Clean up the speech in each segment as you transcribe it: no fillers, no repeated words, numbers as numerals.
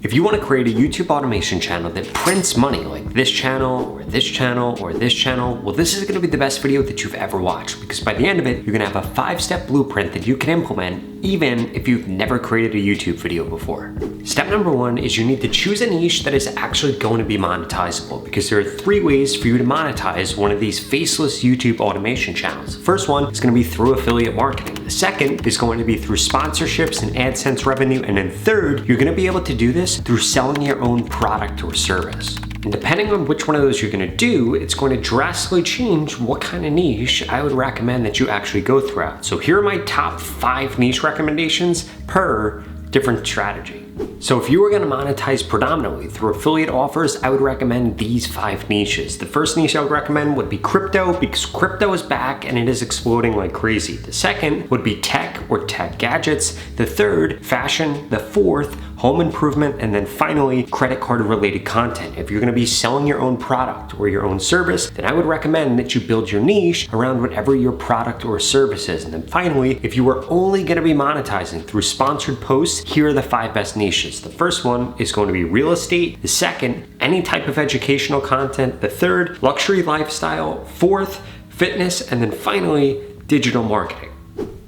If you want to create a YouTube automation channel that prints money like this channel or this channel or this channel, well, this is going to be the best video that you've ever watched, because by the end of it, you're going to have a 5-step blueprint that you can implement even if you've never created a YouTube video before. Step number 1 is you need to choose a niche that is actually going to be monetizable, because there are 3 ways for you to monetize one of these faceless YouTube automation channels. The first one is going to be through affiliate marketing. The second is going to be through sponsorships and AdSense revenue. And then third, you're going to be able to do this through selling your own product or service. And depending on which one of those you're going to do, it's going to drastically change what kind of niche I would recommend that you actually go throughout. So here are my top 5 niche recommendations per different strategy. So if you were going to monetize predominantly through affiliate offers, I would recommend these 5 niches. The first niche I would recommend would be crypto, because crypto is back and it is exploding like crazy. The second would be tech or tech gadgets. The third, fashion. The fourth, home improvement. And then finally, credit card related content. If you're going to be selling your own product or your own service, then I would recommend that you build your niche around whatever your product or service is. And then finally, if you are only going to be monetizing through sponsored posts, here are the 5 best niches. The first one is going to be real estate. The second, any type of educational content. The third, luxury lifestyle. Fourth, fitness. And then finally, digital marketing.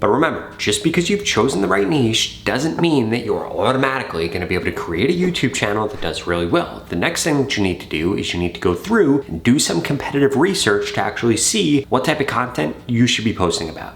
But remember, just because you've chosen the right niche doesn't mean that you're automatically going to be able to create a YouTube channel that does really well. The next thing that you need to do is you need to go through and do some competitive research to actually see what type of content you should be posting about.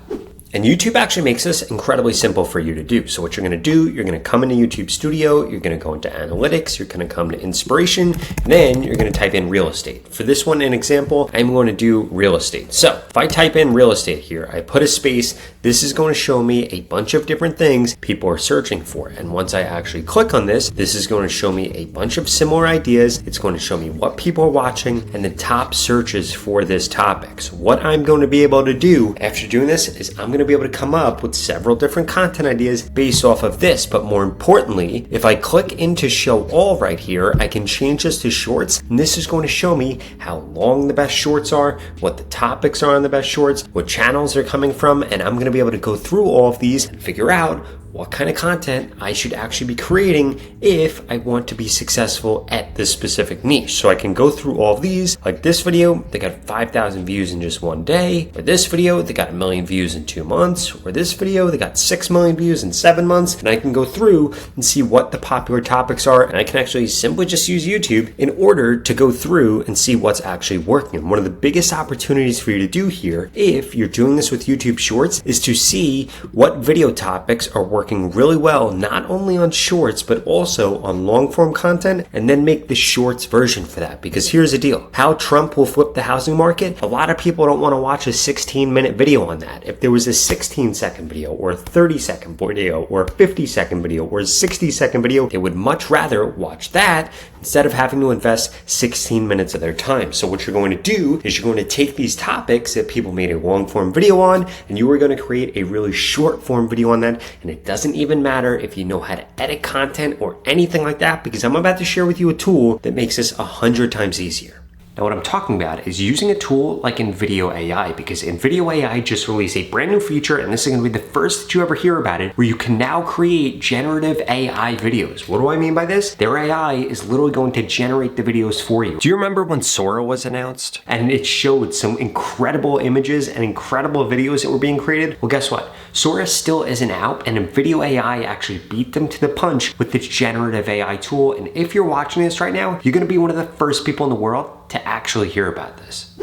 And YouTube actually makes this incredibly simple for you to do. So what you're going to do, you're going to come into YouTube Studio, you're going to go into analytics, you're going to come to inspiration, and then you're going to type in real estate. For this one, an example, I'm going to do real estate. So if I type in real estate here, I put a space, this is going to show me a bunch of different things people are searching for. And once I actually click on this, this is going to show me a bunch of similar ideas. It's going to show me what people are watching and the top searches for this topic. So what I'm going to be able to do after doing this is I'm going to be able to come up with several different content ideas based off of this. But more importantly, if I click into show all right here, I can change this to shorts, and this is going to show me how long the best shorts are, what the topics are on the best shorts, what channels they're coming from, and I'm going to be able to go through all of these and figure out what kind of content I should actually be creating if I want to be successful at this specific niche. So I can go through all of these, like this video, they got 5,000 views in just one day, or this video, they got 1 million views in 2 months, or this video, they got 6 million views in 7 months, and I can go through and see what the popular topics are, and I can actually simply just use YouTube in order to go through and see what's actually working. And one of the biggest opportunities for you to do here, if you're doing this with YouTube Shorts, is to see what video topics are working really well, not only on shorts, but also on long form content, and then make the shorts version for that. Because here's the deal, how Trump will flip the housing market, a lot of people don't want to watch a 16-minute video on that. If there was a 16-second video or a 30-second video or a 50-second video or a 60-second video, they would much rather watch that instead of having to invest 16 minutes of their time. So what you're going to do is you're going to take these topics that people made a long form video on, and you are going to create a really short form video on that. And it doesn't even matter if you know how to edit content or anything like that, because I'm about to share with you a tool that makes this 100 times easier. Now what I'm talking about is using a tool like InVideo AI, because InVideo AI just released a brand new feature, and this is going to be the first that you ever hear about it, where you can now create generative AI videos. What do I mean by this? Their AI is literally going to generate the videos for you. Do you remember when Sora was announced and it showed some incredible images and incredible videos that were being created? Well, guess what? Sora still isn't out, and InVideo AI actually beat them to the punch with its generative AI tool. And if you're watching this right now, you're going to be one of the first people in the world to actually hear about this.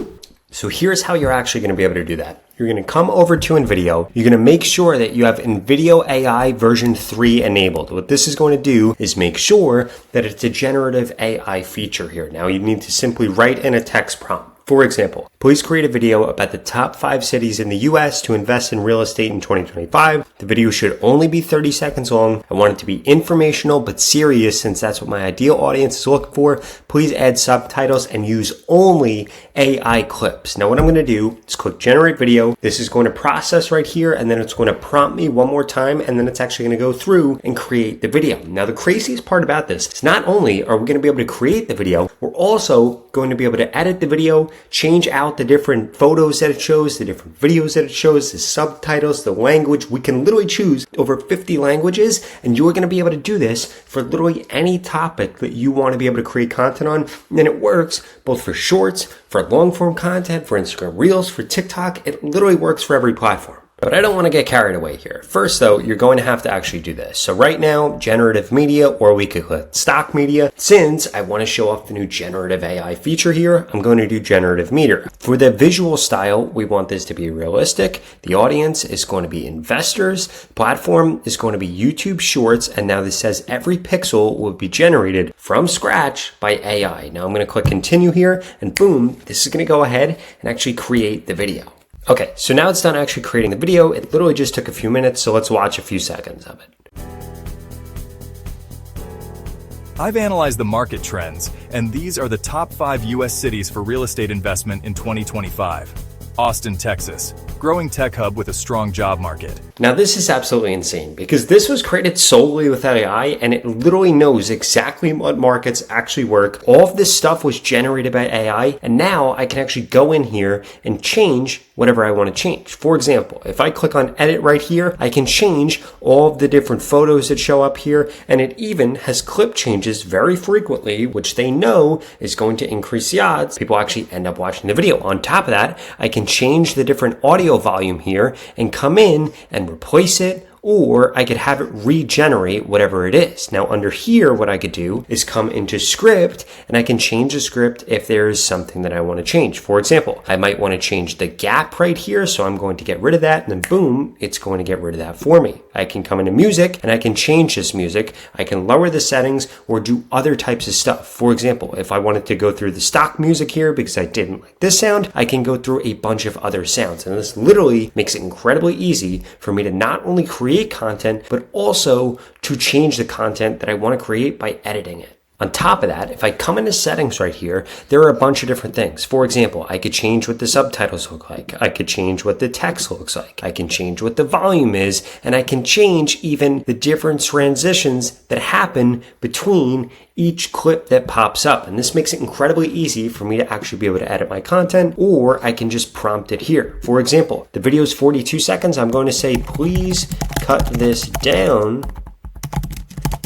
So here's how you're actually going to be able to do that. You're going to come over to InVideo. You're going to make sure that you have InVideo AI version 3 enabled. What this is going to do is make sure that it's a generative AI feature here. Now you need to simply write in a text prompt. For example, please create a video about the top 5 cities in the US to invest in real estate in 2025. The video should only be 30 seconds long. I want it to be informational but serious, since that's what my ideal audience is looking for. Please add subtitles and use only AI clips. Now what I'm going to do is click generate video. This is going to process right here, and then it's going to prompt me one more time, and then it's actually going to go through and create the video. Now the craziest part about this is not only are we going to be able to create the video, we're also going to be able to edit the video change out the different photos that it shows, the different videos that it shows, the subtitles, the language. We can literally choose over 50 languages, and you're going to be able to do this for literally any topic that you want to be able to create content on. And it works both for shorts, for long form content, for Instagram Reels, for TikTok. It literally works for every platform. But I don't want to get carried away here. First though, you're going to have to actually do this. So right now, generative media, or we could click stock media. Since I want to show off the new generative AI feature here, I'm going to do generative media. For the visual style, we want this to be realistic. The audience is going to be investors. Platform is going to be YouTube Shorts. And now this says every pixel will be generated from scratch by AI. Now I'm going to click continue here, and boom, this is going to go ahead and actually create the video. Okay, so now it's done actually creating the video. It literally just took a few minutes, so let's watch a few seconds of it. I've analyzed the market trends, and these are the top 5 U.S. cities for real estate investment in 2025. Austin, Texas, growing tech hub with a strong job market. Now this is absolutely insane because this was created solely with AI, and it literally knows exactly what markets actually work. All of this stuff was generated by AI, and now I can actually go in here and change whatever I want to change. For example, if I click on edit right here, I can change all of the different photos that show up here, and it even has clip changes very frequently, which they know is going to increase the odds people actually end up watching the video. On top of that, I can change the different audio volume here and come in and replace it, or I could have it regenerate whatever it is. Now under here, what I could do is come into script, and I can change the script if there is something that I want to change. For example, I might want to change the gap right here, so I'm going to get rid of that, and then boom, it's going to get rid of that for me. I can come into music, and I can change this music. I can lower the settings or do other types of stuff. For example, if I wanted to go through the stock music here because I didn't like this sound, I can go through a bunch of other sounds. And this literally makes it incredibly easy for me to not only create content, but also to change the content that I want to create by editing it. On top of that, if I come into settings right here, there are a bunch of different things. For example, I could change what the subtitles look like. I could change what the text looks like. I can change what the volume is, and I can change even the different transitions that happen between each clip that pops up. And this makes it incredibly easy for me to actually be able to edit my content, or I can just prompt it here. For example, the video is 42 seconds. I'm going to say, please cut this down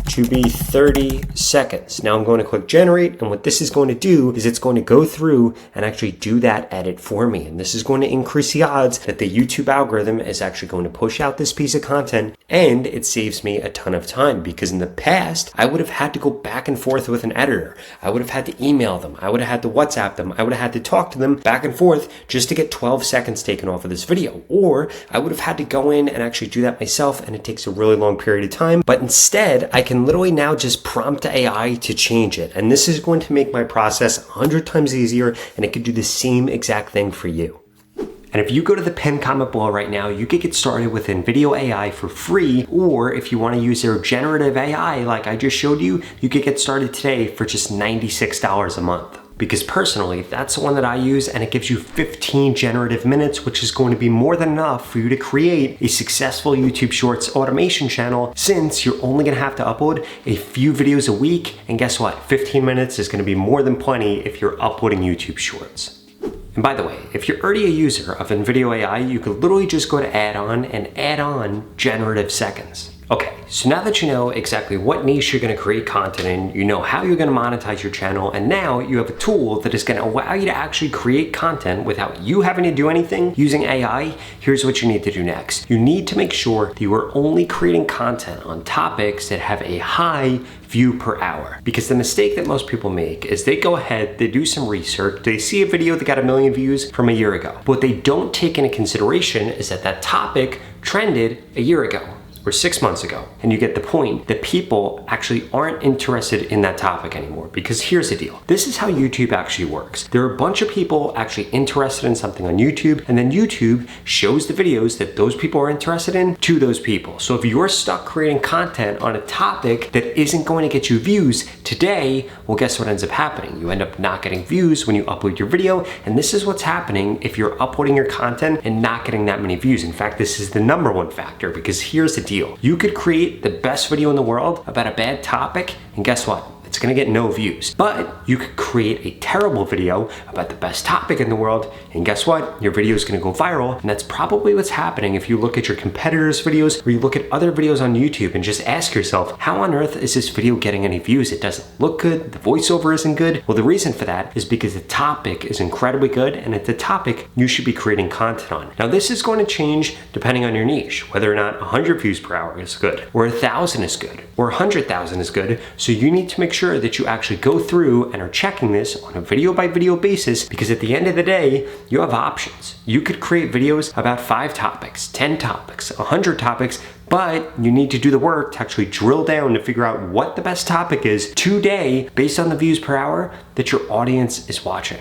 to be 30 seconds. Now I'm going to click generate, and what this is going to do is it's going to go through and actually do that edit for me. And this is going to increase the odds that the YouTube algorithm is actually going to push out this piece of content, and it saves me a ton of time, because in the past, I would have had to go back and forth with an editor. I would have had to email them. I would have had to WhatsApp them. I would have had to talk to them back and forth just to get 12 seconds taken off of this video. Or I would have had to go in and actually do that myself, and it takes a really long period of time. But instead, I can literally now just prompt AI to change it. And this is going to make my process 100 times easier, and it could do the same exact thing for you. And if you go to the pinned comment below right now, you can get started with InVideo AI for free, or if you want to use their generative AI like I just showed you, you could get started today for just $96 a month. Because personally, that's the one that I use, and it gives you 15 generative minutes, which is going to be more than enough for you to create a successful YouTube Shorts automation channel, since you're only going to have to upload a few videos a week. And guess what? 15 minutes is going to be more than plenty if you're uploading YouTube Shorts. And by the way, if you're already a user of InVideo AI, you could literally just go to add-on and add on generative seconds. Okay, so now that you know exactly what niche you're going to create content in, you know how you're going to monetize your channel, and now you have a tool that is going to allow you to actually create content without you having to do anything using AI, here's what you need to do next. You need to make sure that you are only creating content on topics that have a high view per hour. Because the mistake that most people make is they go ahead, they do some research, they see a video that got 1 million views from a year ago. But what they don't take into consideration is that that topic trended a year ago or 6 months ago. And you get the point that people actually aren't interested in that topic anymore. Because here's the deal. This is how YouTube actually works. There are a bunch of people actually interested in something on YouTube, and then YouTube shows the videos that those people are interested in to those people. So if you're stuck creating content on a topic that isn't going to get you views today, well, guess what ends up happening? You end up not getting views when you upload your video. And this is what's happening if you're uploading your content and not getting that many views. In fact, this is the #1 factor, because here's the deal. You could create the best video in the world about a bad topic, and guess what? It's gonna get no views. But you could create a terrible video about the best topic in the world, and guess what? Your video is gonna go viral, and that's probably what's happening if you look at your competitors' videos or you look at other videos on YouTube and just ask yourself, how on earth is this video getting any views? It doesn't look good, the voiceover isn't good. Well, the reason for that is because the topic is incredibly good, and it's the topic you should be creating content on. Now, this is going to change depending on your niche, whether or not 100 views per hour is good, or 1,000 is good, or 100,000 is good. So you need to make sure that you actually go through and are checking this on a video by video basis, because at the end of the day, you have options. You could create videos about 5 topics, 10 topics, 100 topics, but you need to do the work to actually drill down to figure out what the best topic is today based on the views per hour that your audience is watching.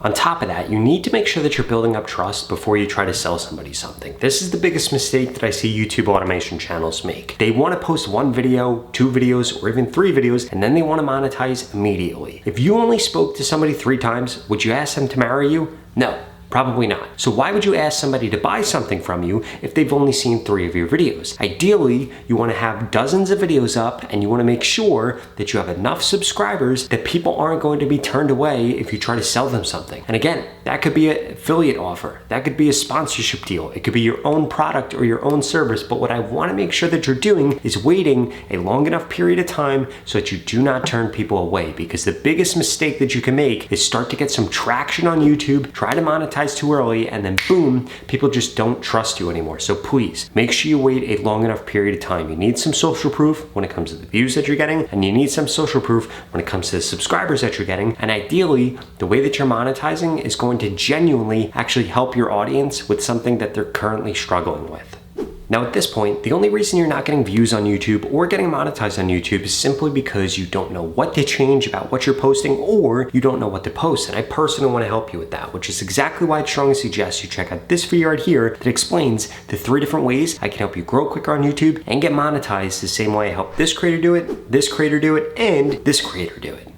On top of that, you need to make sure that you're building up trust before you try to sell somebody something. This is the biggest mistake that I see YouTube automation channels make. They want to post 1 video, 2 videos, or even 3 videos, and then they want to monetize immediately. If you only spoke to somebody 3 times, would you ask them to marry you? No. Probably not. So why would you ask somebody to buy something from you if they've only seen 3 of your videos? Ideally, you want to have dozens of videos up, and you want to make sure that you have enough subscribers that people aren't going to be turned away if you try to sell them something. And again, that could be an affiliate offer. That could be a sponsorship deal. It could be your own product or your own service. But what I want to make sure that you're doing is waiting a long enough period of time so that you do not turn people away. Because the biggest mistake that you can make is start to get some traction on YouTube, try to monetize too early, and then boom, people just don't trust you anymore. So please make sure you wait a long enough period of time. You need some social proof when it comes to the views that you're getting, and you need some social proof when it comes to the subscribers that you're getting. And ideally, the way that you're monetizing is going to genuinely actually help your audience with something that they're currently struggling with. Now at this point, the only reason you're not getting views on YouTube or getting monetized on YouTube is simply because you don't know what to change about what you're posting, or you don't know what to post. And I personally want to help you with that, which is exactly why I strongly suggest you check out this video right here that explains the 3 different ways I can help you grow quicker on YouTube and get monetized the same way I help this creator do it, and this creator do it.